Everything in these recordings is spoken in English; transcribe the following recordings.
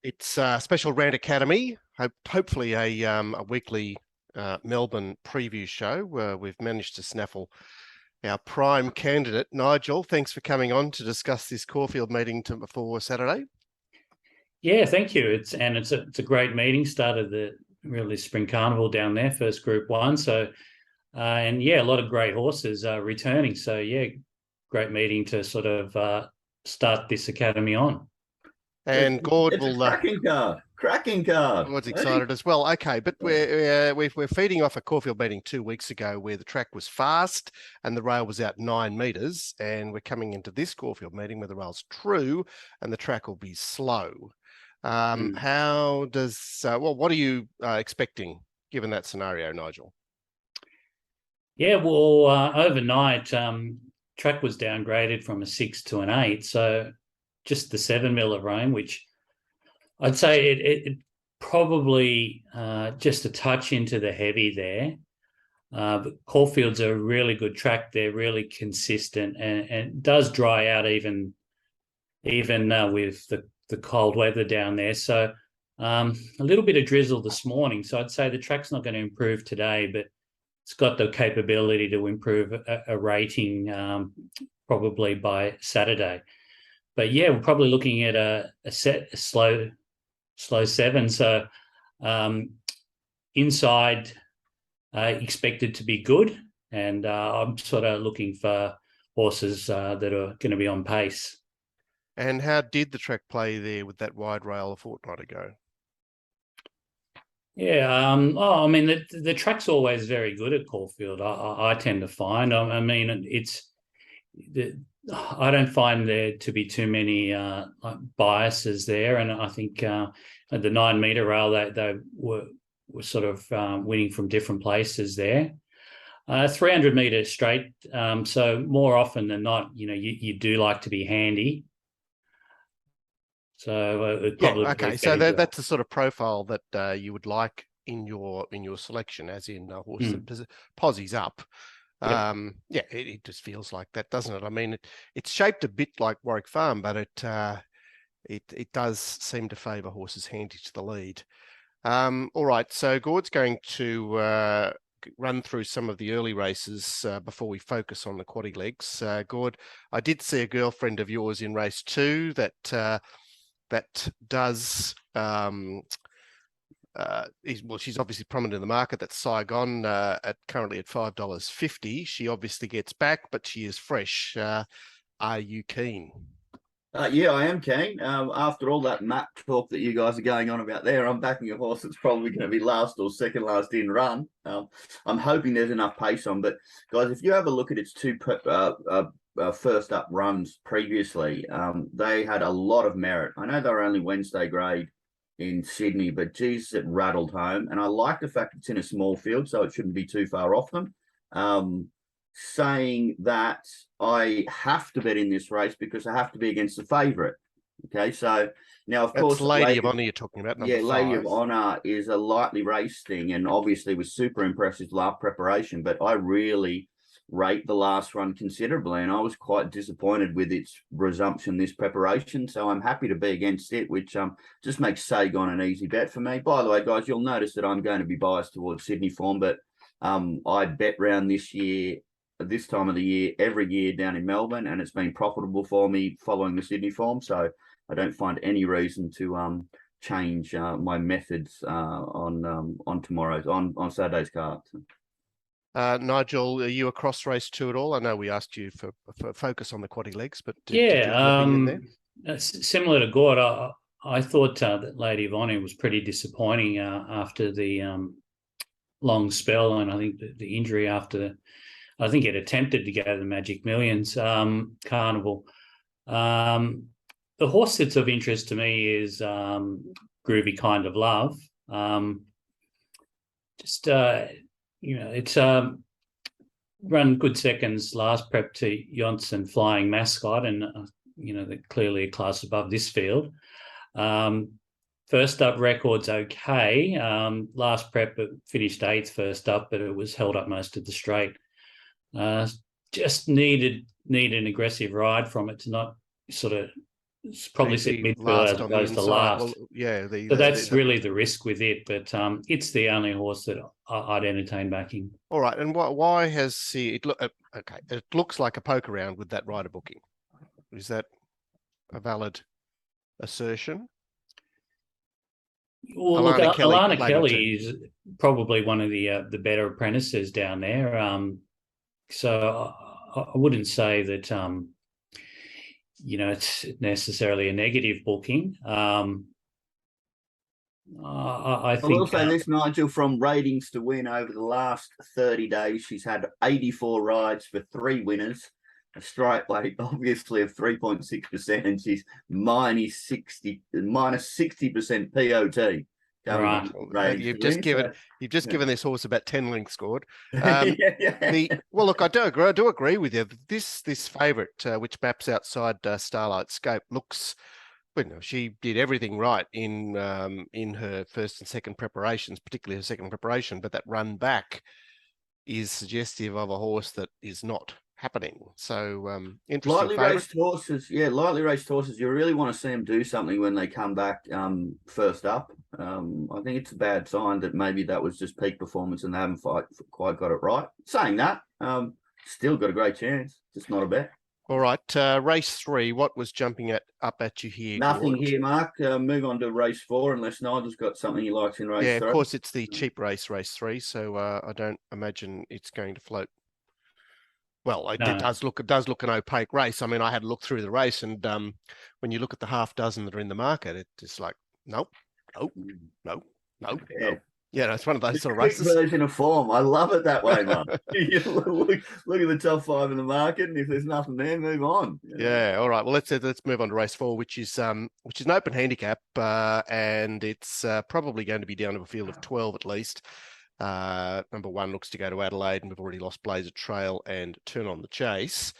It's a special Rant Academy, hopefully a weekly Melbourne preview show. We've managed to snaffle our prime candidate, Nigel. Thanks for coming on to discuss this Caulfield meeting before Saturday. Yeah, thank you. It's a great meeting. Started the spring carnival down there, first Group 1. So, and yeah, a lot of great horses returning. So yeah, great meeting to sort of start this academy on. And Gord will cracking card. Gord's excited as well. Okay, but we're feeding off a Caulfield meeting 2 weeks ago where the track was fast and the rail was out 9 metres, and we're coming into this Caulfield meeting where the rail's true and the track will be slow. How does what are you expecting given that scenario, Nigel? Yeah, well, overnight track was downgraded from a 6 to an 8, so just the 7 mil of rain, which I'd say it probably just a touch into the heavy there. But Caulfield's a really good track. They're really consistent and does dry out even with the cold weather down there. So a little bit of drizzle this morning. So I'd say the track's not going to improve today, but it's got the capability to improve a rating probably by Saturday. But yeah, we're probably looking at a slow 7. So inside expected to be good, and I'm sort of looking for horses that are going to be on pace. And how did the track play there with that wide rail a fortnight ago? Yeah, I mean the track's always very good at Caulfield. I tend to find. I mean I don't find there to be too many biases there, and I think at the 9 metre rail they were sort of winning from different places there. 300 metre straight, so more often than not, you do like to be handy. So okay, so that's the sort of profile that you would like in your selection, as in a horse that posies up. Yep. Yeah, it just feels like that, doesn't it? I mean, it's shaped a bit like Warwick Farm, but it does seem to favour horses handy to the lead. All right, so Gord's going to run through some of the early races before we focus on the quaddy legs. Gord, I did see a girlfriend of yours in race 2 that does. She's obviously prominent in the market. That's Saigon currently at $5.50. She obviously gets back, but she is fresh. Are you keen? Yeah, I am keen. After all that map talk that you guys are going on about there, I'm backing a horse that's probably going to be last or second last in run. I'm hoping there's enough pace on. But guys, if you have a look at its 2 first up runs previously, they had a lot of merit. I know they were only Wednesday grade in Sydney, but geez, it rattled home. And I like the fact it's in a small field, so it shouldn't be too far off them. Saying that, I have to bet in this race because I have to be against the favourite. Okay, so now, of course, Lady of Honour you're talking about, number 5. Lady of Honour is a lightly race thing, and obviously was super impressive last preparation, but I really rate the last run considerably, and I was quite disappointed with its resumption this preparation, so I'm happy to be against it, which just makes Saigon an easy bet for me. By the way, guys, you'll notice that I'm going to be biased towards Sydney form, but I bet round this year at this time of the year every year down in Melbourne, and it's been profitable for me following the Sydney form, so I don't find any reason to change my methods on Saturday's card. Nigel, are you across race 2 at all? I know we asked you for focus on the quaddy legs, but similar to Gord, I thought that Lady of Honour was pretty disappointing after the long spell, and I think the injury after. I think it attempted to go to the Magic Millions carnival. The horse that's of interest to me is Groovy Kind of Love. It's run good seconds last prep to Johnson Flying Mascot, and they're clearly a class above this field. First up record's okay. Last prep it finished 8th first up, but it was held up most of the straight. Just needed an aggressive ride from it to not sort of probably sit midfield as opposed to last. Well, yeah, so that's really the risk with it. But it's the only horse that I'd entertain backing. All right, and why has it look okay? It looks like a poke around with that rider booking. Is that a valid assertion? Well, look, Alana Kelly is probably one of the better apprentices down there. So I wouldn't say that it's necessarily a negative booking. I think. I will say this, Nigel, from ratings to win over the last 30 days, she's had 84 rides for 3 winners, a strike rate obviously of 3.6%, and she's minus 60% POT. Right. You've just given this horse about 10 lengths scored. Yeah. Well, look, I do agree with you. This favourite, which maps outside Starlight Scope, looks. She did everything right in her first and second preparations, particularly her second preparation. But that run back is suggestive of a horse that is not happening. So interesting. Lightly raced horses, you really want to see them do something when they come back first up. I think it's a bad sign that maybe that was just peak performance and they haven't quite got it right. Saying that, still got a great chance, just not a bet. All right, race 3, what was jumping up at you here? Nothing Gord? here, Mark. Move on to race 4, unless Nigel's got something he likes in race 3. Yeah, of course, it's the cheap race 3, so I don't imagine it's going to float. Well, it does look an opaque race. I mean, I had a look through the race, and when you look at the half dozen that are in the market, it's like nope. Yeah, it's one of those sort of races. Version of form. I love it that way, man. look at the top 5 in the market, and if there's nothing there, move on. Yeah. All right. Well, let's move on to race 4, which is an open handicap, and it's probably going to be down to a field of 12 at least. Number 1 looks to go to Adelaide, and we've already lost Blazer Trail and Turn on the Chase.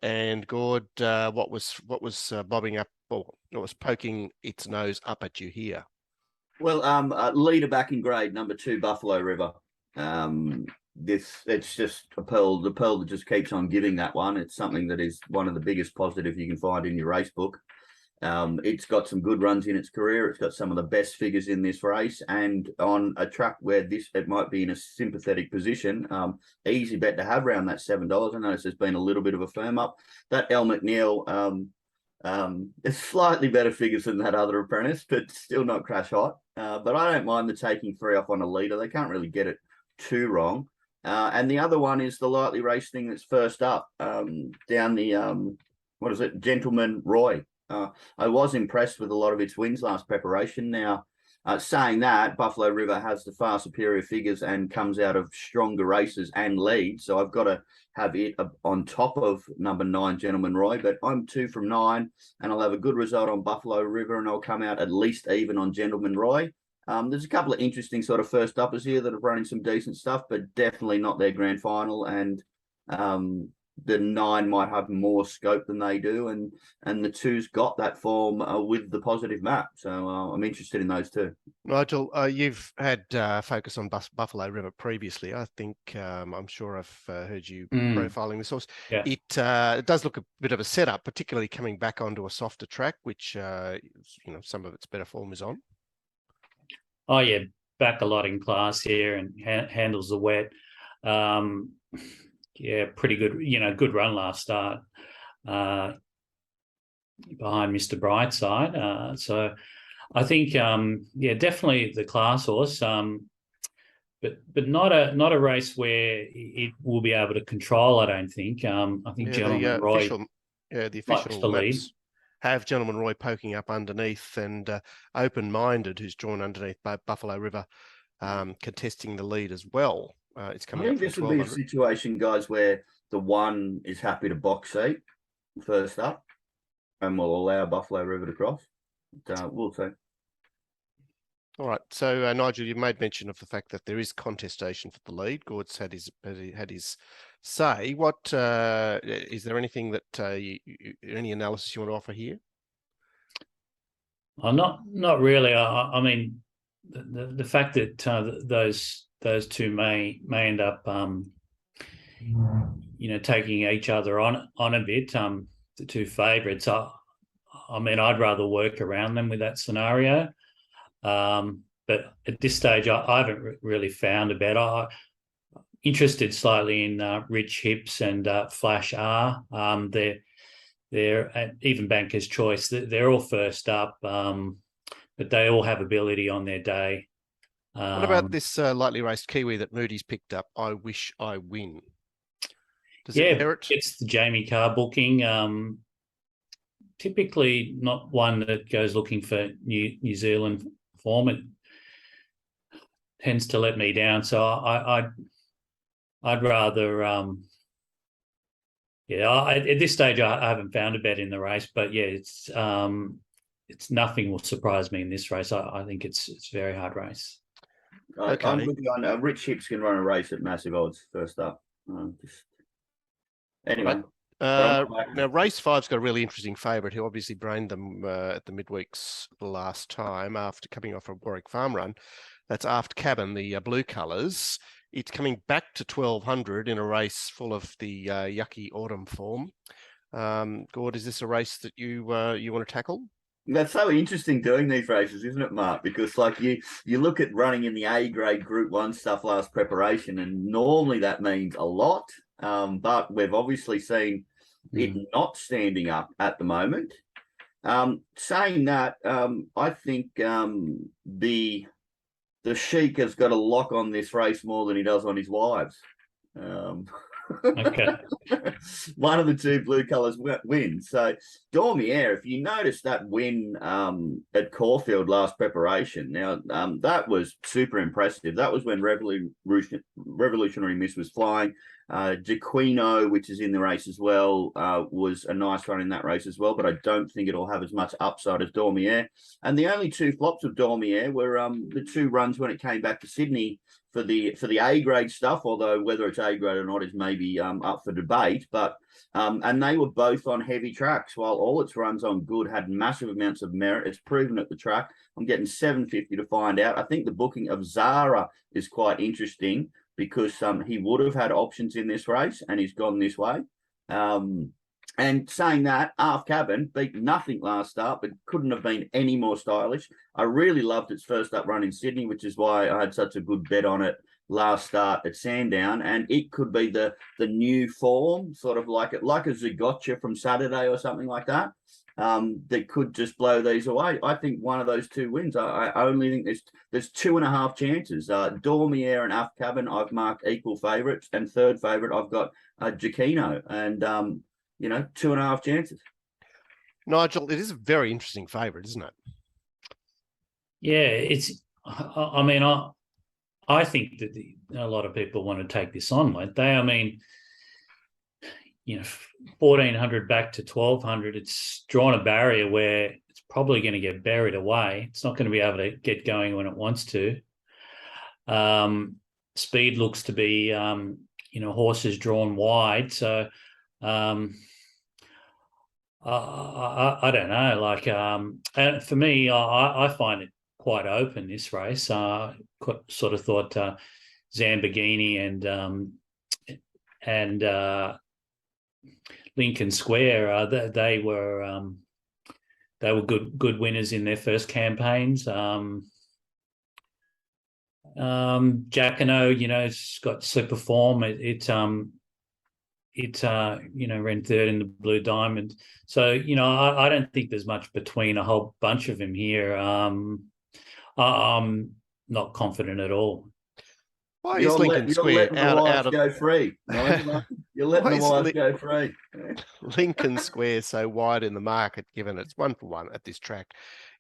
And Gord, what was bobbing up, or what was poking its nose up at you here? Well, leader back in grade, number 2, Buffalo River. It's just the pearl that just keeps on giving that one. It's something that is one of the biggest positive you can find in your race book. It's got some good runs in its career. It's got some of the best figures in this race, and on a track where it might be in a sympathetic position, easy bet to have around that $7. I notice there's been a little bit of a firm up. That El McNeil, it's slightly better figures than that other apprentice, but still not crash hot. But I don't mind the taking 3 off on a leader. They can't really get it too wrong. And the other one is the lightly raced thing that's first up, down the Gentleman Roy. I was impressed with a lot of its wins last preparation. Now, saying that, Buffalo River has the far superior figures and comes out of stronger races and leads, so I've got to have it on top of number 9, Gentleman Roy. But I'm 2 from 9, and I'll have a good result on Buffalo River, and I'll come out at least even on Gentleman Roy. There's a couple of interesting sort of first uppers here that are running some decent stuff, but definitely not their grand final. And the 9 might have more scope than they do, and the 2's got that form with the positive map. So I'm interested in those 2. Nigel, you've had focus on Buffalo River previously. I think I'm sure I've heard you profiling this horse. Yeah. It does look a bit of a setup, particularly coming back onto a softer track, which some of its better form is on. Oh yeah, back a lot in class here and handles the wet. Yeah, pretty good. Good run last start behind Mr. Brightside. So I think, definitely the class horse. But not a race where it will be able to control. I don't think. I think Gentleman Roy. The official maps have Gentleman Roy poking up underneath, and Open-Minded, who's drawn underneath Buffalo River, contesting the lead as well. It's coming. I think this would be a situation, guys, where the 1 is happy to box seat first up, and will allow Buffalo River to cross. We'll see. All right. So, Nigel, you made mention of the fact that there is contestation for the lead. Gord's had his say. What is there anything that any analysis you want to offer here? I'm not really. I mean, the fact that those two may end up taking each other on a bit, the two favourites. I mean, I'd rather work around them with that scenario. But at this stage, I haven't really found a bet. I'm interested slightly in Rich Hips and Flash R. They're at even Banker's Choice. They're all first up, but they all have ability on their day. What about this lightly raced Kiwi that Moody's picked up? I Wish I Win. Does it merit? It's the Jamie Carr booking. Typically not one that goes looking for New Zealand form. It tends to let me down. So I'd rather at this stage I haven't found a bet in the race, but yeah, it's nothing will surprise me in this race. I think it's a very hard race. Okay. I'm with you on Rich Hips can run a race at massive odds first up. Anyway. Now, race 5's got a really interesting favourite who obviously brained them at the midweeks last time after coming off a Warwick Farm run. That's Aft Cabin, the blue colours. It's coming back to 1200 in a race full of the yucky autumn form. Gord, is this a race that you want to tackle? That's so interesting doing these races, isn't it, Mark? Because like you look at running in the A grade Group 1 stuff last preparation, and normally that means a lot. But we've obviously seen it not standing up at the moment. Saying that, I think the Sheik has got a lock on this race more than he does on his wives. Okay. One of the two blue colours wins. So Dormier, if you notice that win at Caulfield last preparation, now that was super impressive. That was when Revolutionary Miss was flying. Jaquino, which is in the race as well, was a nice run in that race as well, but I don't think it'll have as much upside as Dormier. And the only two flops of Dormier were the two runs when it came back to Sydney for the A grade stuff, although whether it's A grade or not is maybe up for debate. But and they were both on heavy tracks, while all its runs on good had massive amounts of merit. It's proven at the track. I'm getting $7.50 to find out. I think the booking of Zara is quite interesting, because he would have had options in this race and he's gone this way. And saying that, Aft Cabin beat nothing last start, but couldn't have been any more stylish. I really loved its first up run in Sydney, which is why I had such a good bet on it last start at Sandown. And it could be the new form, sort of like a Zagotcha from Saturday or something like that. That could just blow these away. I think one of those two wins. I only think there's 2.5 chances. Dormier and Aft Cabin I've marked equal favourites, and third favourite I've got Jaquino, and 2.5 chances. Nigel, it is a very interesting favourite, isn't it? Yeah, it's. I mean, I think that a lot of people want to take this on, won't they? I mean, 1,400 back to 1,200, it's drawn a barrier where it's probably going to get buried away. It's not going to be able to get going when it wants to. Speed looks to be, horses drawn wide. So I don't know. Like, and for me, I find it quite open, this race. Sort of thought Zambogini and Lincoln Square, they were good winners in their first campaigns. Jackano, it's got super form. It ran third in the Blue Diamond. So I don't think there's much between a whole bunch of them here. I'm not confident at all. Why is Lincoln Square out of go free? You're letting the wives go free. Lincoln Square so wide in the market, given it's 1-for-1 at this track?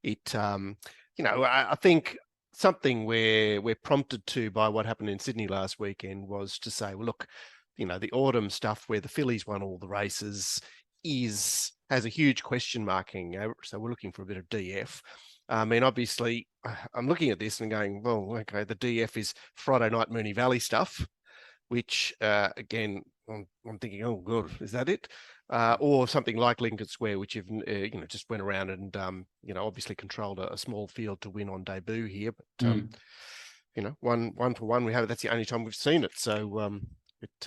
It, I think something we're prompted to by what happened in Sydney last weekend was to say, well, look, the autumn stuff where the fillies won all the races has a huge question marking. So we're looking for a bit of DF. I mean, obviously, I'm looking at this and going, well, okay, the DF is Friday night Moonee Valley stuff, which, again, I'm thinking, oh, good, is that it? Or something like Lincoln Square, which you've just went around and obviously controlled a small field to win on debut here, but one for one, that's the only time we've seen it. So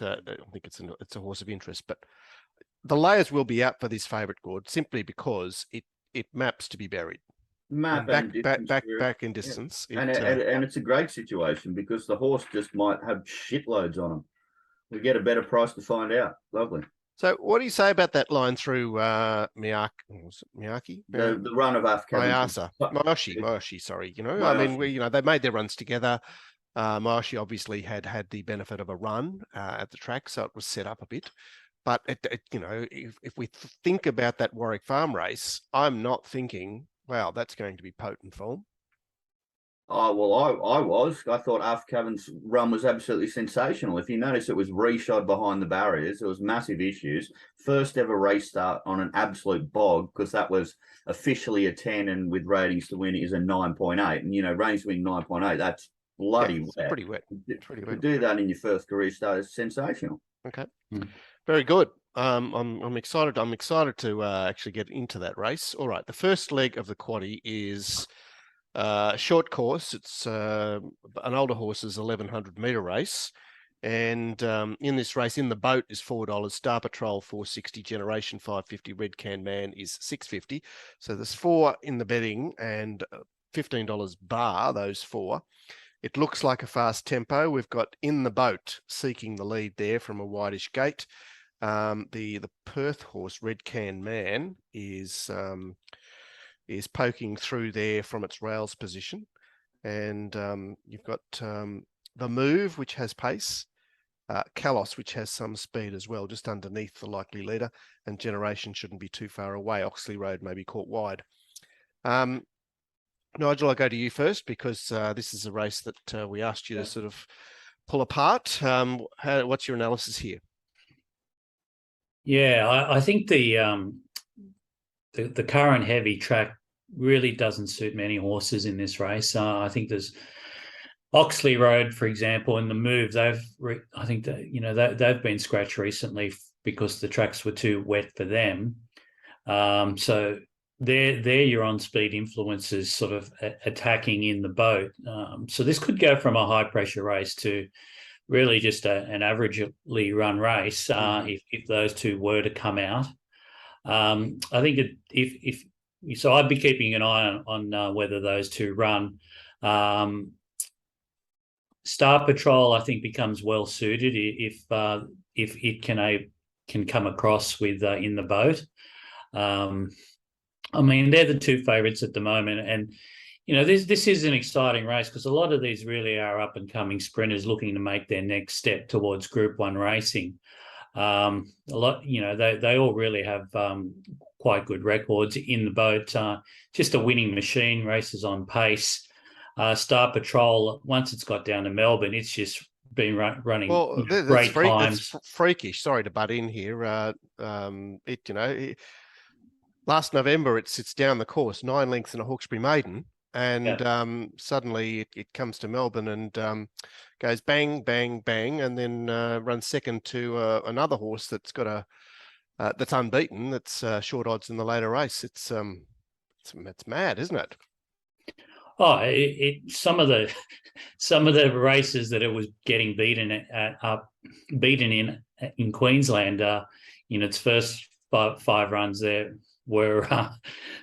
I think it's a horse of interest, but the layers will be out for this favourite, Gord, simply because it maps to be buried. Map and and back in distance. Yeah. And it's a great situation because the horse just might have shitloads on him. We get a better price to find out. Lovely. So what do you say about that line through Miyake? The run of Mayoshi, sorry. They made their runs together. Mayoshi obviously had the benefit of a run at the track, so it was set up a bit. But if we think about that Warwick Farm race, I'm not thinking, wow, that's going to be potent form. Oh, well, I thought Afkavan's run was absolutely sensational. If you notice, it was reshod behind the barriers. There was massive issues. First ever race start on an absolute bog, because that was officially a 10 and with ratings to win is a 9.8. And, ratings to win 9.8, that's bloody wet. Pretty wet. Pretty wet. To do that in your first career start is sensational. Okay. Very good. I'm excited. I'm excited to actually get into that race. All right. The first leg of the quaddie is short course. It's an older horse's 1100 meter race, and in this race, in the boat is $4, Star Patrol $4.60, Generation 550, Red Can Man is $6.50. So there's 4 in the betting and $15 bar those 4. It looks like a fast tempo. We've got In the Boat seeking the lead there from a wideish gate. The Perth horse Red Can Man is poking through there from its rails position, and you've got The Move, which has pace, Kalos, which has some speed as well, just underneath the likely leader, and Generation shouldn't be too far away. Oxley Road may be caught wide. Nigel, I'll go to you first, because this is a race that we asked you to sort of pull apart. What's your analysis here? Yeah, I think the current heavy track really doesn't suit many horses in this race. I think there's Oxley Road, for example, and The Move. I think that they've been scratched recently because the tracks were too wet for them. So they're your on-speed influences sort of attacking In the Boat. So this could go from a high-pressure race to really just an averagely run race if those two were to come out. I think so I'd be keeping an eye on whether those two run. Star Patrol, I think, becomes well suited if it can come across with In the Boat. I mean, they're the two favourites at the moment, and this is an exciting race because a lot of these really are up and coming sprinters looking to make their next step towards Group 1 racing. A lot, they all really have quite good records. In the Boat, just a winning machine, races on pace. Star Patrol, once it's got down to Melbourne, it's just been running great times. That's freakish. Sorry to butt in here. Last November, it sits down the course, 9 lengths in a Hawkesbury maiden, and suddenly it comes to Melbourne and goes bang, bang, bang, and then runs second to another horse that's got that's unbeaten. That's short odds in the later race. It's mad, isn't it? Oh, some of the races that it was getting beaten in Queensland, its first five runs there were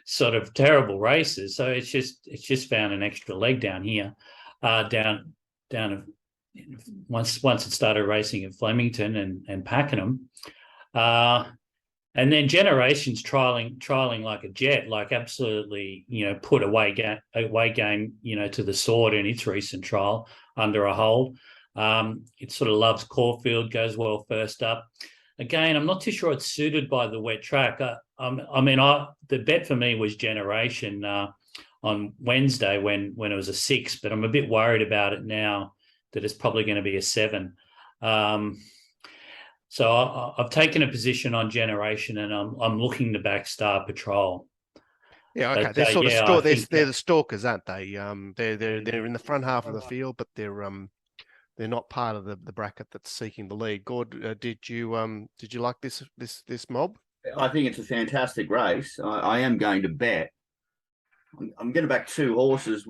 sort of terrible races. So it's just found an extra leg down here, down once it started racing at Flemington and Pakenham, and then Generations trialing like a jet, like absolutely put away game to the sword in its recent trial under a hold. It sort of loves Caulfield, goes well first up. Again, I'm not too sure it's suited by the wet track. The bet for me was Generation on Wednesday when it was a 6, but I'm a bit worried about it now that it's probably going to be a 7. So I've taken a position on Generation, and I'm looking to back Star Patrol. Yeah, okay. They're the stalkers, aren't they? They're in the front half of the field, but they're they're not part of the bracket that's seeking the lead. Gord, did you like this mob? I think it's a fantastic race. I am going to bet. I'm going to back 2 horses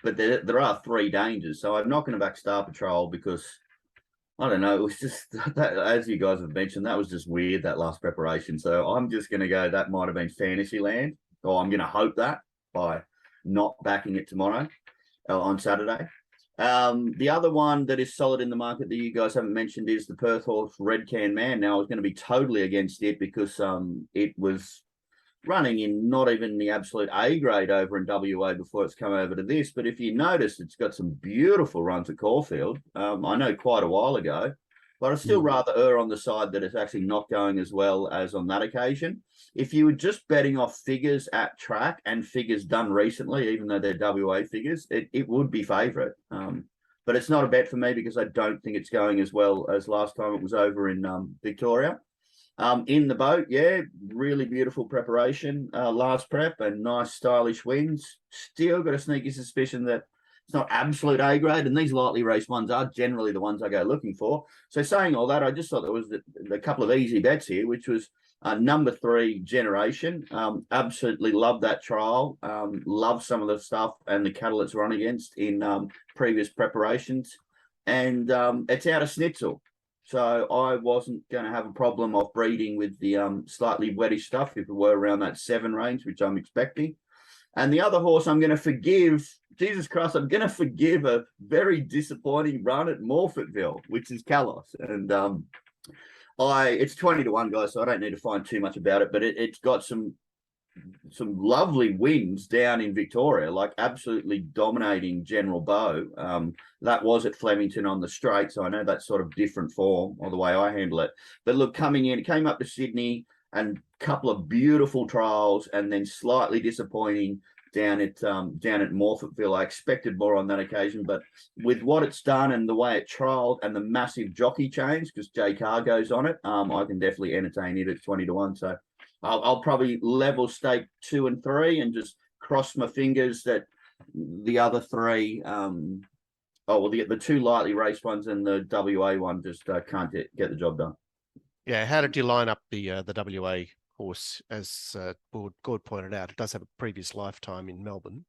but there are 3 dangers. So I'm not going to back Star Patrol because I don't know. It was just that, as you guys have mentioned, that was just weird, that last preparation. So I'm just going to go, that might have been Fantasyland, or I'm going to hope that by not backing it tomorrow on Saturday. The other one that is solid in the market that you guys haven't mentioned is the Perth horse Red Can Man. Now I was going to be totally against it because it was running in not even the absolute A grade over in WA before it's come over to this. But if you notice, it's got some beautiful runs at Caulfield. I know quite a while ago, but I still rather err on the side that it's actually not going as well as on that occasion. If you were just betting off figures at track and figures done recently, even though they're WA figures, it would be favourite. But it's not a bet for me because I don't think it's going as well as last time it was over in Victoria. In the boat, yeah, really beautiful preparation, last prep, and nice stylish wins. Still got a sneaky suspicion that it's not absolute A grade, and these lightly raced ones are generally the ones I go looking for. So saying all that, I just thought there was a couple of easy bets here, which was number 3, Generation. Absolutely love that trial. Love some of the stuff and the cattle it's run against in previous preparations. And it's out of Schnitzel. So I wasn't going to have a problem of breeding with the slightly wettish stuff if it were around that 7 range, which I'm expecting. And the other horse I'm going to forgive, Jesus Christ, I'm going to forgive a very disappointing run at Morfettville, which is Kalos. And it's 20-1, guys, so I don't need to find too much about it, but it's got some lovely wins down in Victoria, like absolutely dominating General Bow. That was at Flemington on the straight, so I know that's sort of different form or the way I handle it. But look, coming in, it came up to Sydney and a couple of beautiful trials, and then slightly disappointing down at Morfettville. I expected more on that occasion, but with what it's done and the way it trialled and the massive jockey change, because Jay Carr goes on it, I can definitely entertain it at 20-1. So I'll probably level stake 2 and 3 and just cross my fingers that the other 3, the 2 lightly raced ones and the WA one just can't get the job done. Yeah, how did you line up the WA horse? As Gord pointed out, it does have a previous lifetime in Melbourne.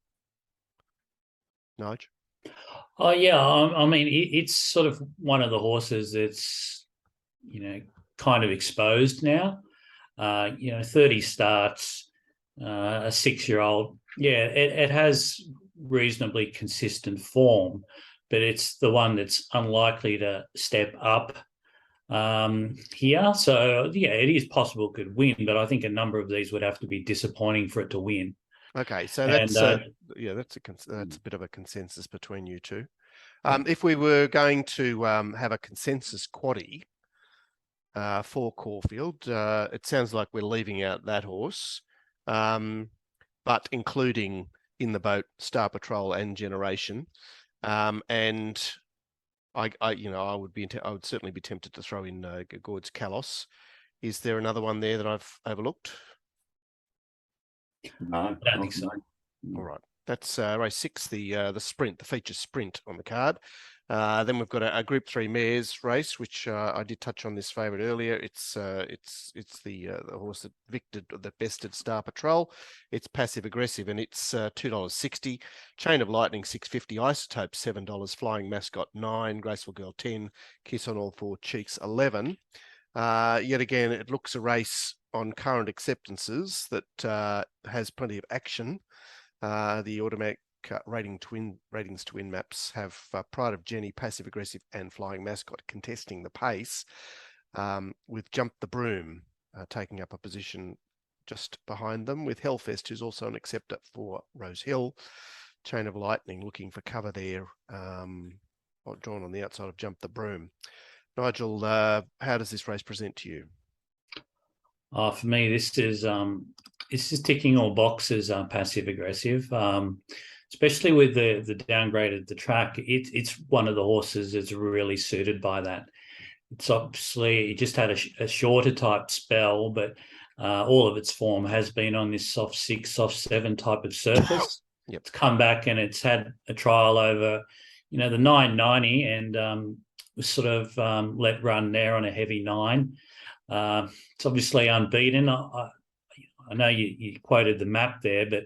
Nigel? Oh yeah, I mean it's sort of one of the horses that's kind of exposed now. 30 starts, a 6-year-old. Yeah, it has reasonably consistent form, but it's the one that's unlikely to step up here. So yeah, it is possible it could win, but I think a number of these would have to be disappointing for it to win. Okay, so that's that's a bit of a consensus between you two. If we were going to have a consensus quaddie for Caulfield, it sounds like we're leaving out that horse, but including in the boat Star Patrol and Generation, and I would certainly be tempted to throw in Gord's Kalos. Is there another one there that I've overlooked? No, I don't think so. All right, that's race 6, the sprint, the feature sprint on the card. Then we've got a Group 3 mares race, which I did touch on this favourite earlier. It's the horse that bested Star Patrol. It's passive aggressive, and it's $2.60. Chain of Lightning $6.50. Isotope $7. Flying Mascot $9. Graceful Girl $10. Kiss on All Four Cheeks $11. Yet again, it looks a race on current acceptances that has plenty of action. The automatic ratings to win maps have Pride of Jenny, passive aggressive, and Flying Mascot contesting the pace, with Jump the Broom taking up a position just behind them, with Hellfest, who's also an acceptor for Rose Hill. Chain of Lightning looking for cover there, drawn on the outside of Jump the Broom. Nigel, how does this race present to you? For me, this is ticking all boxes. Passive aggressive, especially with the downgraded the track. It's one of the horses that's really suited by that. It's obviously it just had a shorter type spell, but all of its form has been on this soft 6, soft 7 type of surface. Yep. It's come back and it's had a trial over, the 990 and was sort of let run there on a heavy 9. It's obviously unbeaten. I know you quoted the map there, but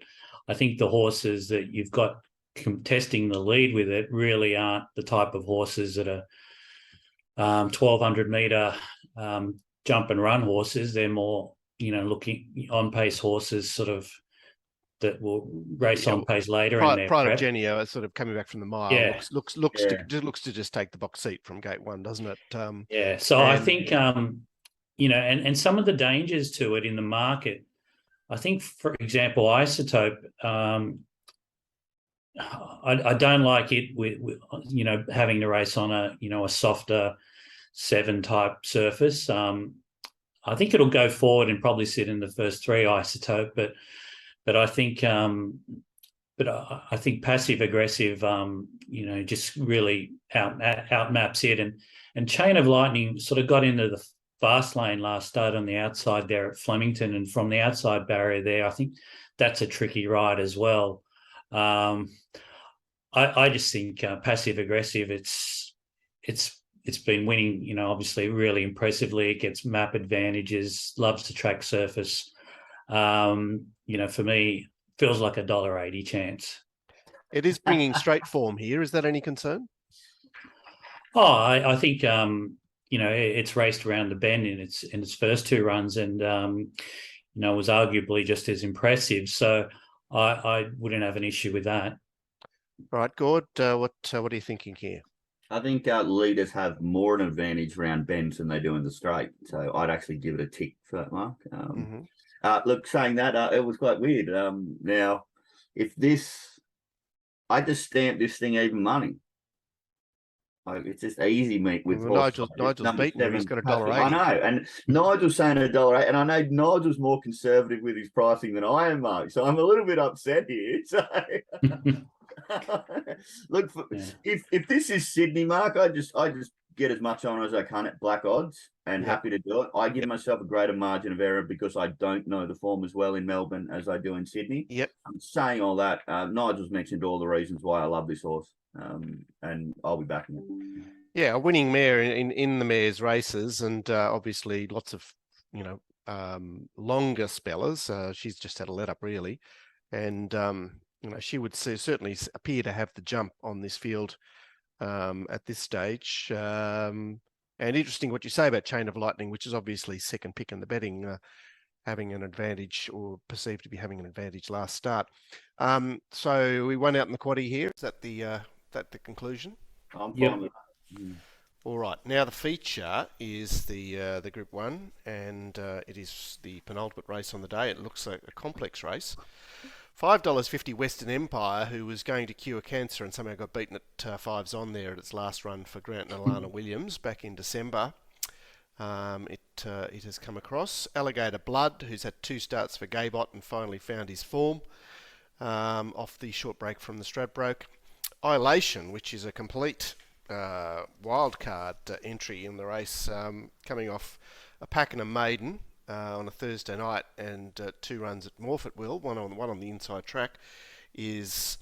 I think the horses that you've got contesting the lead with it really aren't the type of horses that are 1,200 metre jump and run horses. They're more, looking on pace horses, sort of that will race on pace later in their Pride of prep. Genio, sort of coming back from the mile. Yeah. Looks to just take the box seat from gate 1, doesn't it? Yeah. So I think and some of the dangers to it in the market. I think, for example, Isotope. I don't like it with having to race on a softer 7 type surface. I think it'll go forward and probably sit in the first 3 Isotope, but I think I think passive aggressive just really outmaps it, and Chain of Lightning sort of got into the fast lane last start on the outside there at Flemington, and from the outside barrier there, I think that's a tricky ride as well. I just think passive aggressive. It's been winning, obviously really impressively. It gets map advantages, loves the track surface. For me, feels like $1.80 chance. It is bringing straight form here. Is that any concern? Oh, I think it's raced around the bend in its first 2 runs, and was arguably just as impressive. So I wouldn't have an issue with that. All right, Gord, what are you thinking here? I think leaders have more an advantage around bends than they do in the straight. So I'd actually give it a tick for that, Mark. Look, saying that, it was quite weird. Now, if I just stamped this thing even money. It's just easy, mate. With Nigel's beaten him. He's got $1.80. I know, and Nigel's saying $1.80, and I know Nigel's more conservative with his pricing than I am, Mark. So I'm a little bit upset here. So look, if this is Sydney, Mark, I just get as much on as I can at black odds, and happy to do it. I give myself a greater margin of error because I don't know the form as well in Melbourne as I do in Sydney. Yep. I'm saying all that. Nigel's mentioned all the reasons why I love this horse. And I'll be back. Yeah, a winning mare in the mares races, and obviously lots of longer spellers. She's just had a let up really, and she would certainly appear to have the jump on this field at this stage. And interesting what you say about Chain of Lightning, which is obviously second pick in the betting, having an advantage, or perceived to be having an advantage last start. So we won out in the quaddie here. Is that the conclusion? I'm fine with that. All right. Now the feature is the Group 1, and it is the penultimate race on the day. It looks like a complex race. $5.50 Western Empire, who was going to cure cancer and somehow got beaten at 5s on there at its last run for Grant and Alana Williams back in December. It has come across. Alligator Blood, who's had 2 starts for Gaybot and finally found his form off the short break from the Stradbroke. Isolation, which is a complete wildcard entry in the race, coming off a pack and a maiden on a Thursday night, and 2 runs at Morphett Will, one on the inside track, is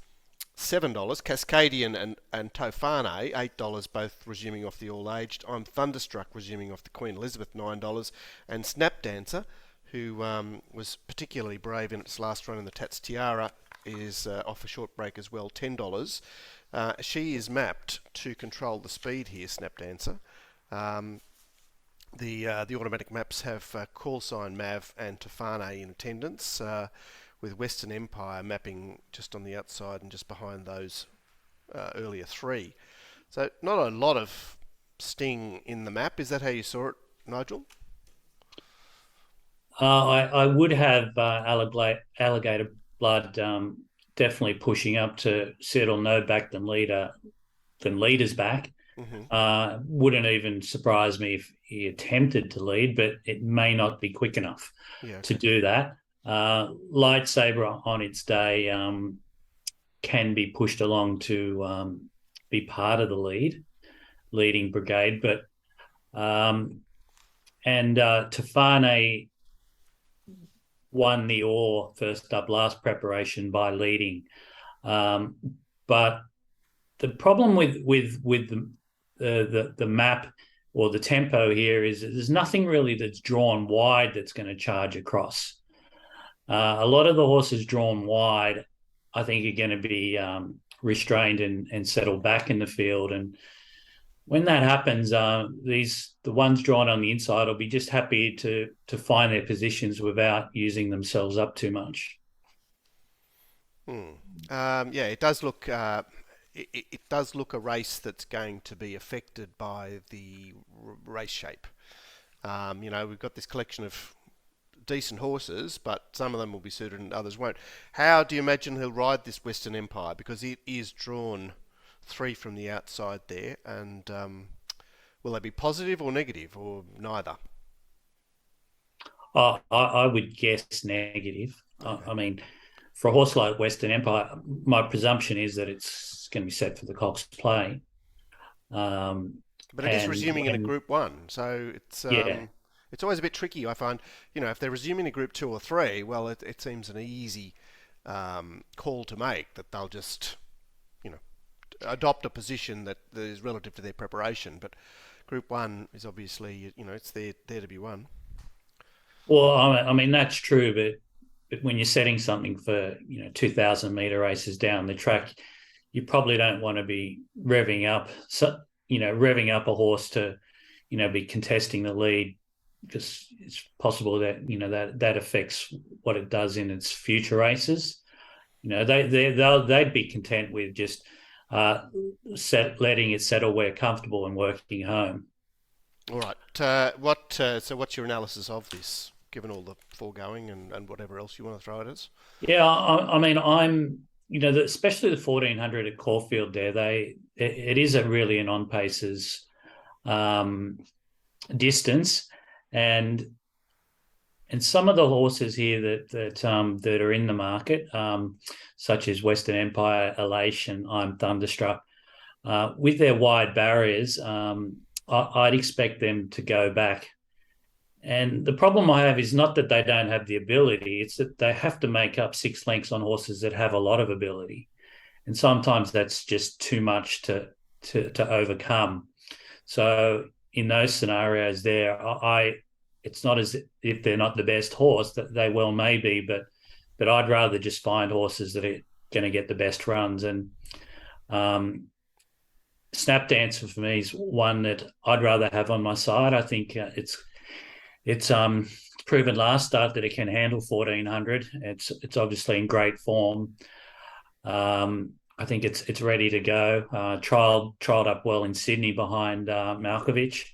$7. Cascadian and Tofane, $8, both resuming off the all-aged. I'm Thunderstruck, resuming off the Queen Elizabeth, $9. And Snap Dancer, who was particularly brave in its last run in the Tats Tiara, is off a short break as well, $10. She is mapped to control the speed here, Snap Dancer. The automatic maps have Call Sign Mav and Tofane in attendance, with Western Empire mapping just on the outside and just behind those earlier 3. So not a lot of sting in the map. Is that how you saw it, Nigel? I would have Alligator Blood definitely pushing up to settle no back than leader's back. Wouldn't even surprise me if he attempted to lead, but it may not be quick enough to do that. Lightsaber on its day can be pushed along to be part of the leading brigade, but Tofane won the Orr first up last preparation by leading, but the problem with the map or the tempo here is that there's nothing really that's drawn wide that's going to charge across. A lot of the horses drawn wide, I think, are going to be restrained and settle back in the field. And when that happens, the ones drawn on the inside will be just happy to find their positions without using themselves up too much. Yeah, it does look. It does look a race that's going to be affected by the race shape. We've got this collection of decent horses, but some of them will be suited and others won't. How do you imagine he'll ride this Western Empire? Because it is drawn 3 from the outside there, and will they be positive or negative, or neither? I would guess negative. I mean, for a horse like Western Empire, my presumption is that it's going to be set for the Cox play. But it is resuming in a Group 1, so it's it's always a bit tricky, I find. If they're resuming a Group 2 or 3, well, it seems an easy call to make, that they'll just, adopt a position that is relative to their preparation. But Group 1 is obviously, it's there to be won. Well, I mean, that's true, but when you're setting something for 2,000 meter races down the track, you probably don't want to be revving up a horse to be contesting the lead, because it's possible that that affects what it does in its future races. They'd be content with just letting it settle where comfortable and working home. All right. So what's your analysis of this, given all the foregoing and whatever else you want to throw at us? Yeah, I mean, especially the 1400 at Caulfield there, it is really an on-paces distance, and some of the horses here that are in the market, such as Western Empire, Elation, I'm Thunderstruck, with their wide barriers, I'd expect them to go back. And the problem I have is not that they don't have the ability, it's that they have to make up 6 lengths on horses that have a lot of ability. And sometimes that's just too much to overcome. So in those scenarios there, it's not as if they're not the best horse, that they well may be, but I'd rather just find horses that are going to get the best runs. And Snap Dancer for me is one that I'd rather have on my side. I think it's proven last start that it can handle 1400. It's obviously in great form. I think it's ready to go. Trialed up well in Sydney behind Malkovich.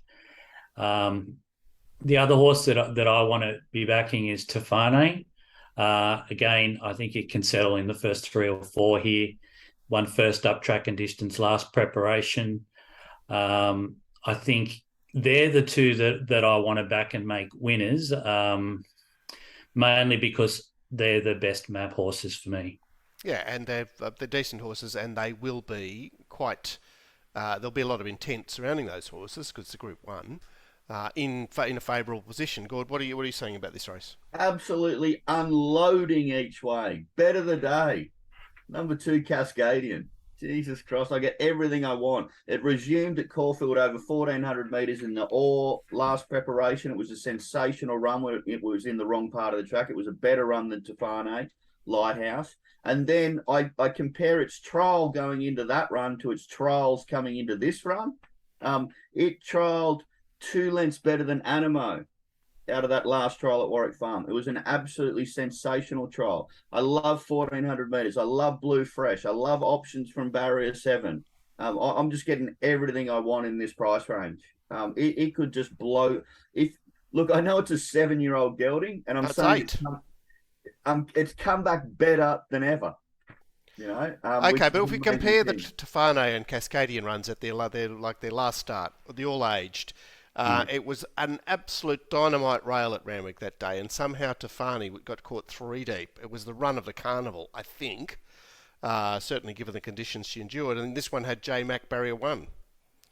The other horse that I want to be backing is Tofane. Again, I think it can settle in the first 3 or 4 here. Won first up track and distance last preparation. I think they're the 2 that I want to back and make winners, mainly because they're the best map horses for me. Yeah, and they're decent horses, and they will be quite. There'll be a lot of intent surrounding those horses because it's a Group 1 in a favourable position. Gord, what are you saying about this race? Absolutely unloading each way. Better the day. Number 2, Cascadian. Jesus Christ, I get everything I want. It resumed at Caulfield over 1,400 metres in the last preparation. It was a sensational run where it was in the wrong part of the track. It was a better run than Tofane, Lighthouse. And then I compare its trial going into that run to its trials coming into this run. It trialled 2 lengths better than Animo out of that last trial at Warwick Farm. It was an absolutely sensational trial. I love 1,400 metres. I love Blue Fresh. I love options from Barrier 7. I'm just getting everything I want in this price range. It could just blow. Look, I know it's a 7-year-old gelding, and I'm saying it's come back better than ever. Okay, but if we compare the Tofane and Cascadian runs at their last start, the all-aged, it was an absolute dynamite rail at Randwick that day, and somehow Tofane got caught 3 deep. It was the run of the carnival, I think, certainly given the conditions she endured. And this one had J Mac Barrier 1.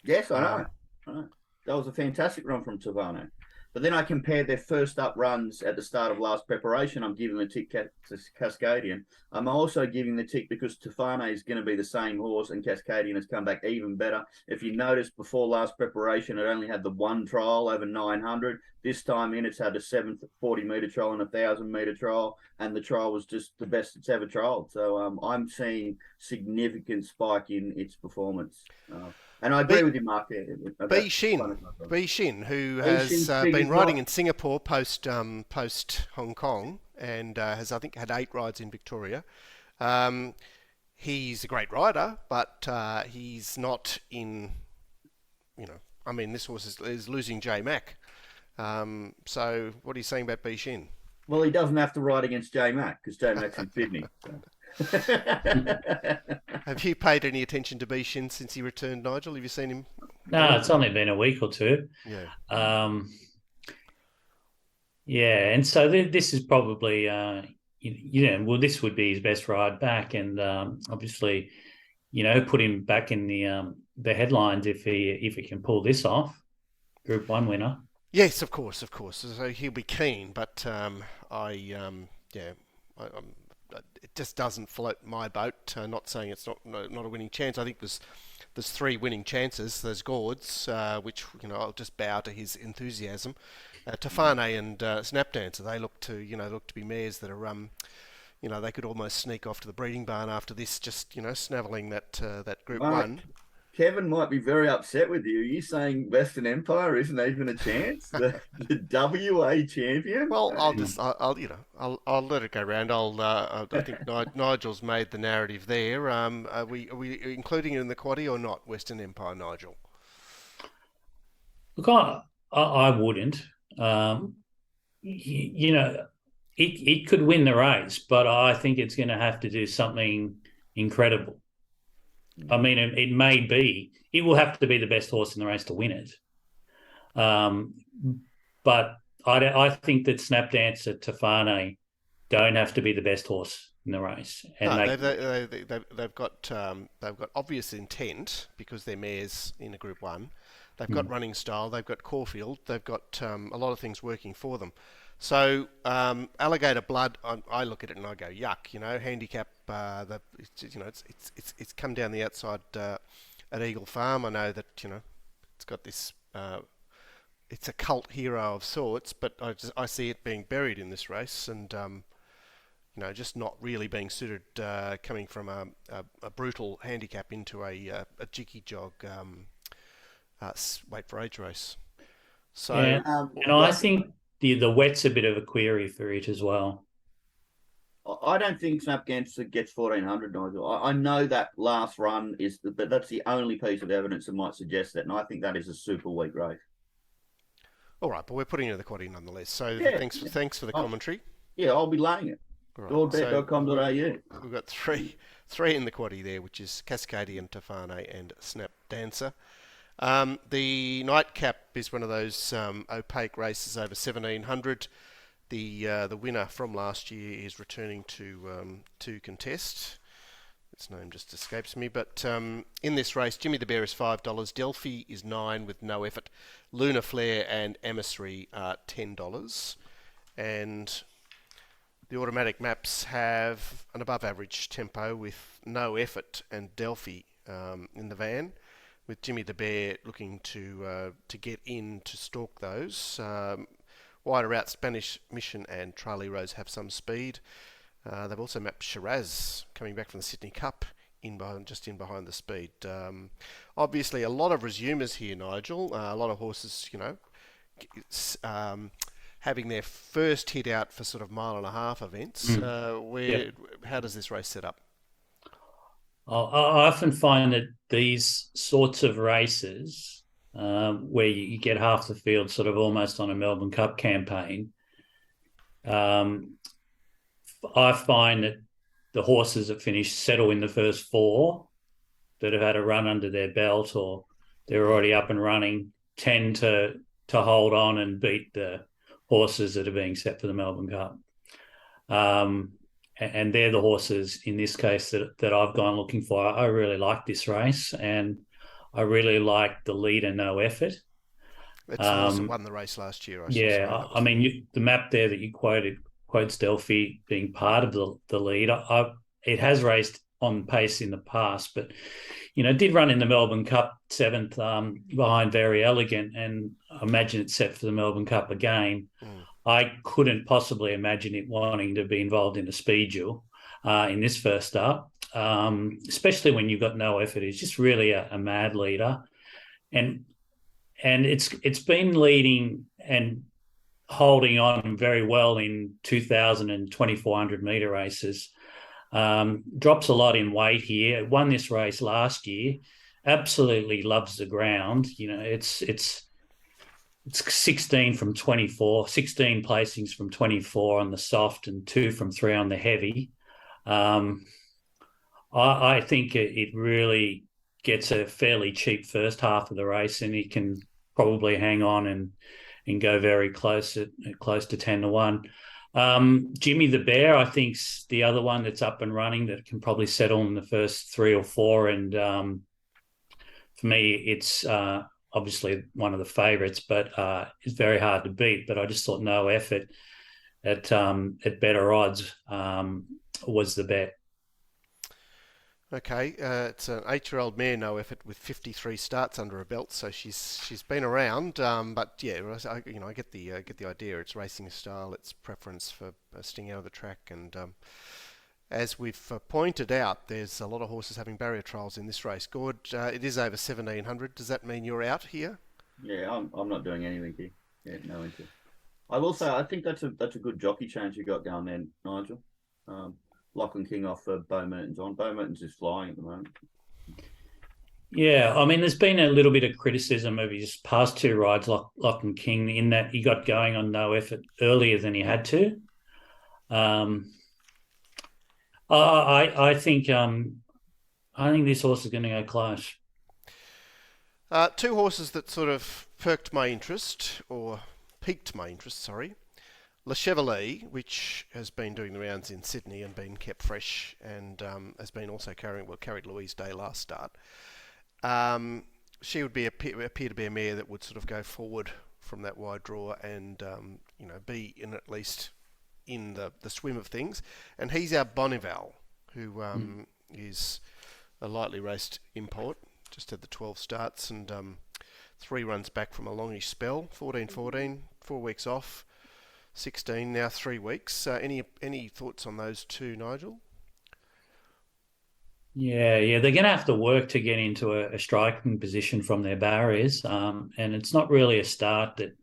Yes, I know. That was a fantastic run from Tofane. But then I compared their first up runs at the start of last preparation. I'm giving the tick to Cascadian. I'm also giving the tick because Tofane is going to be the same horse, and Cascadian has come back even better. If you notice, before last preparation, it only had the one trial over 900. This time in, it's had a 740-metre trial and a 1,000-metre trial, and the trial was just the best it's ever trialled. So I'm seeing significant spike in its performance. And I agree with you, Mark. B Shin, who has been riding in Singapore post Hong Kong, and has, I think, had 8 rides in Victoria. He's a great rider, but he's not in, I mean, this horse is losing J Mac. So what are you saying about B Shin? Well, he doesn't have to ride against J Mac because J Mac's in Sydney. So. Have you paid any attention to B Shin since he returned, Nigel? Have you seen him? No, it's only been a week or two. Yeah. Yeah, and so this is probably, well, this would be his best ride back, and obviously, put him back in the headlines if he can pull this off, Group 1 winner. Yes, of course. So he'll be keen, but it just doesn't float my boat. Not saying it's not a winning chance. I think there's 3 winning chances. There's Gord's, which I'll just bow to his enthusiasm. Tofane and Snapdancer, they look to be mares that are they could almost sneak off to the breeding barn after this, just snaveling that Group 1. Kevin might be very upset with you. Are you saying Western Empire isn't even a chance? The WA champion? Well, I'll let it go round. I think Nigel's made the narrative there. Are we including it in the quaddie or not, Western Empire, Nigel? Look, I wouldn't. It could win the race, but I think it's going to have to do something incredible. I mean, it will have to be the best horse in the race to win it. But I think that Snapdancer, Tofane don't have to be the best horse in the race. And they've got obvious intent because they're mares in a Group 1. They've got running style. They've got Caulfield. They've got a lot of things working for them. So Alligator Blood, I look at it and I go, yuck. Handicap. It's come down the outside at Eagle Farm. I know that it's got this. It's a cult hero of sorts, but I see it being buried in this race, and just not really being suited, coming from a brutal handicap into a jiggy jog wait for age race. So, and I think the wet's a bit of a query for it as well. I don't think Snapdancer gets 1,400, Nigel. I know that last run but that's the only piece of evidence that might suggest that, and I think that is a super weak race. All right, but we're putting it in the quaddie nonetheless. So thanks for the commentary. Yeah, I'll be laying it. Broadbet.com.au. We've got three in the quaddie there, which is Cascadian, Tofane, and Snapdancer. The nightcap is one of those opaque races over 1,700. The winner from last year is returning to contest. Its name just escapes me. But in this race, Jimmy the Bear is $5. Delphi is $9 with no effort. Lunar Flare and Emissary are $10. And the automatic maps have an above average tempo with no effort and Delphi in the van, with Jimmy the Bear looking to get in to stalk those. Wider out, Spanish Mission and Charlie Rose have some speed. They've also mapped Shiraz coming back from the Sydney Cup in behind the speed. Obviously, a lot of resumers here, Nigel. A lot of horses, having their first hit out for sort of 1.5 mile events. How does this race set up? I often find that these sorts of races, where you get half the field sort of almost on a Melbourne Cup campaign, I find that the horses that finish settle in the first 4 that have had a run under their belt or they're already up and running tend to hold on and beat the horses that are being set for the Melbourne Cup. And they're the horses in this case that I've gone looking for. I really like this race, and I really like the leader, No Effort. It's the horse that won the race last year. I mean, the map there that you quotes Delphi being part of the lead. It has raced on pace in the past, but did run in the Melbourne Cup 7th behind Very Elegant, and I imagine it's set for the Melbourne Cup again. I couldn't possibly imagine it wanting to be involved in a speed duel in this first start, especially when you've got no effort. It's just really a mad leader, and it's been leading and holding on very well in 2,000 and 2,400 metre races. Drops a lot in weight here. Won this race last year. Absolutely loves the ground. It's 16 from 24, 16 placings from 24 on the soft and 2 from 3 on the heavy. I think it really gets a fairly cheap first half of the race, and it can probably hang on and go very close to 10-1. Jimmy the Bear, I think, is the other one that's up and running that can probably settle in the first 3 or 4. And for me, it's obviously one of the favourites, but it's very hard to beat. But I just thought No Effort at better odds was the bet. Okay, it's an 8-year-old mare, No Effort, with 53 starts under her belt, so she's been around. But yeah, I get the idea. It's racing style, it's preference for sting out of the track, and as we've pointed out, there's a lot of horses having barrier trials in this race. Gord, it is over 1,700. Does that mean you're out here? Yeah, I'm not doing anything here. Yeah, no interest. I will say I think that's a good jockey change you got going there, Nigel. Lachlan King off for Bo Mertens on. Bo Mertens is flying at the moment. Yeah, I mean, there's been a little bit of criticism of his past 2 rides, Lachlan King, in that he got going on No Effort earlier than he had to. I think this horse is going to go close. 2 horses that sort of piqued my interest, sorry. Le Chevalier, which has been doing the rounds in Sydney and been kept fresh, and has been also carried Louise Day last start. She would appear to be a mare that would sort of go forward from that wide draw and be in at least in the swim of things. And he's our Bonival, who is a lightly raced import. Just had the 12 starts and 3 runs back from a longish spell. 14-14, 4 weeks off. 16 now, 3 weeks. Any thoughts on those 2, Nigel? Yeah, they're going to have to work to get into a striking position from their barriers, and it's not really a start that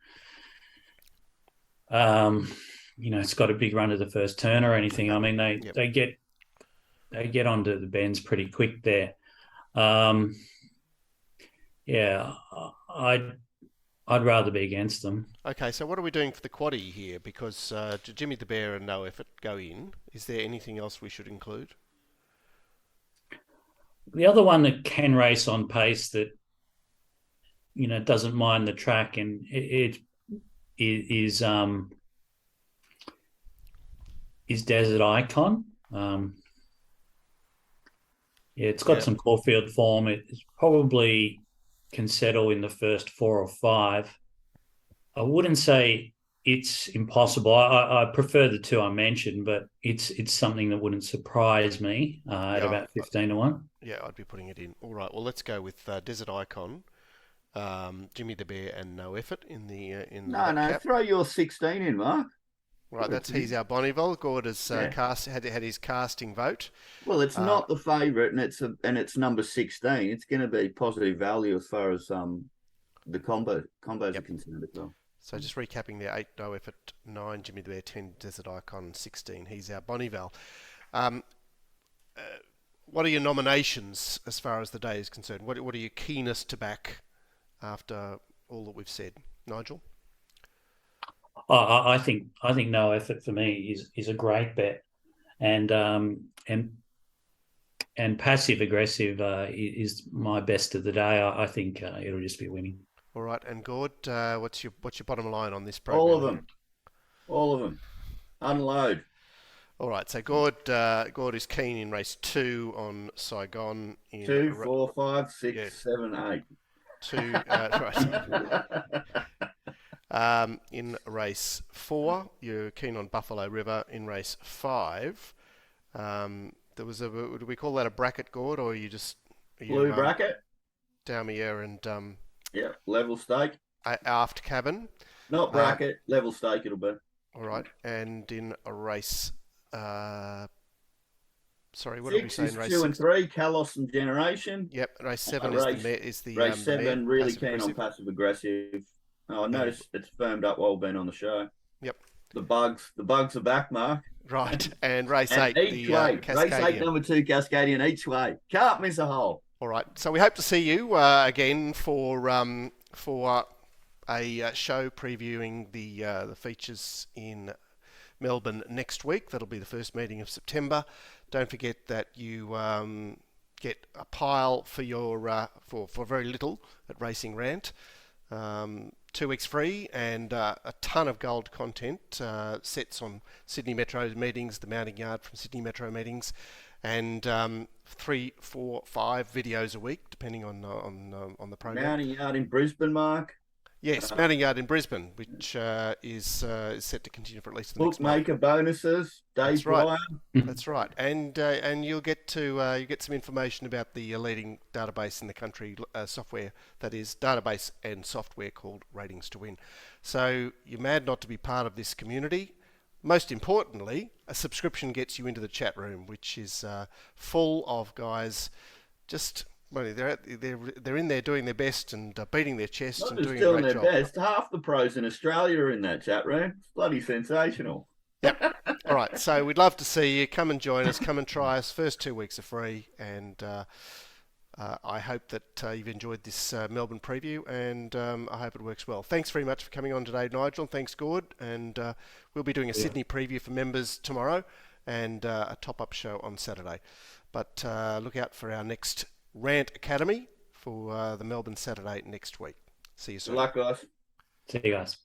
it's got a big run to the first turn or anything. I mean, they get onto the bends pretty quick there. I'd rather be against them. Okay, so what are we doing for the quaddie here? Because Jimmy the Bear and No Effort go in. Is there anything else we should include? The other one that can race on pace that doesn't mind the track, and it is Desert Icon. It's got some Caulfield form. It probably can settle in the first 4 or 5. I wouldn't say it's impossible. I prefer the 2 I mentioned, but it's something that wouldn't surprise me at about 15-1. Yeah, I'd be putting it in. All right, well, let's go with Desert Icon, Jimmy the Bear, and No Effort in the cap. Throw your 16 in, Mark. Right, he's our Bonneville. Gord has had his casting vote. Well, it's not the favourite, and it's number 16. It's going to be positive value as far as the combos are concerned as well. So just recapping there: 8 No Effort, 9 Jimmy the Bear, 10 Desert Icon, 16 he's our Bonneville. What are your nominations as far as the day is concerned? What are you keenest to back after all that we've said, Nigel? I think No Effort for me is a great bet, and passive aggressive is my best of the day. I think it'll just be winning. All right, and Gord, what's your bottom line on this program? All of them. Unload. All right, so Gord is keen in race 2 on Saigon. 2, 4, 5, 6, 7, 8. 2, right. In race 4, you're keen on Buffalo River. In race 5, there was a, do we call that a bracket, Gord, or are you just Blue bracket? Daumier and Yeah, level stake. aft cabin. Not bracket, level stake it'll be. All right, and in a race, sorry, what did we say in race 2 6? and 3, Kalos and Generation. Yep, race 7 is the race 7, really keen aggressive. on passive aggressive. Oh, I noticed it's firmed up while being on the show. Yep. The bugs are back, Mark. Right, and race And 8, each the way. Race 8, Cascadian. number 2, Cascadian, each way. Can't miss a hole. All right, so we hope to see you again for a show previewing the features in Melbourne next week. That'll be the first meeting of September. Don't forget that you get a pile for your for very little at RacingRant. 2 weeks free and a ton of gold content, sets on Sydney Metro meetings, the mounting yard from Sydney Metro meetings, and 3, 4, 5 videos a week, depending on the program. Mounting yard in Brisbane, Mark. Yes, mounting yard in Brisbane, which is set to continue for at least the next month. Bookmaker bonuses, Dave Bryan. That's right, and you'll get to you get some information about the leading database in the country, software that is database and software called Ratings to Win. So you're mad not to be part of this community. Most importantly, a subscription gets you into the chat room, which is full of guys just. Well, they're in there doing their best and beating their chest and doing a great job. Best. Half the pros in Australia are in that chat room. It's bloody sensational. Yep. All right. So we'd love to see you. Come and join us. Come and try us. First 2 weeks are free. And I hope that you've enjoyed this Melbourne preview. And I hope it works well. Thanks very much for coming on today, Nigel. Thanks, Gord. And we'll be doing a Sydney preview for members tomorrow and a top-up show on Saturday. But look out for our next Rant Academy for the Melbourne Saturday next week. See you soon. Good luck, guys. See you guys.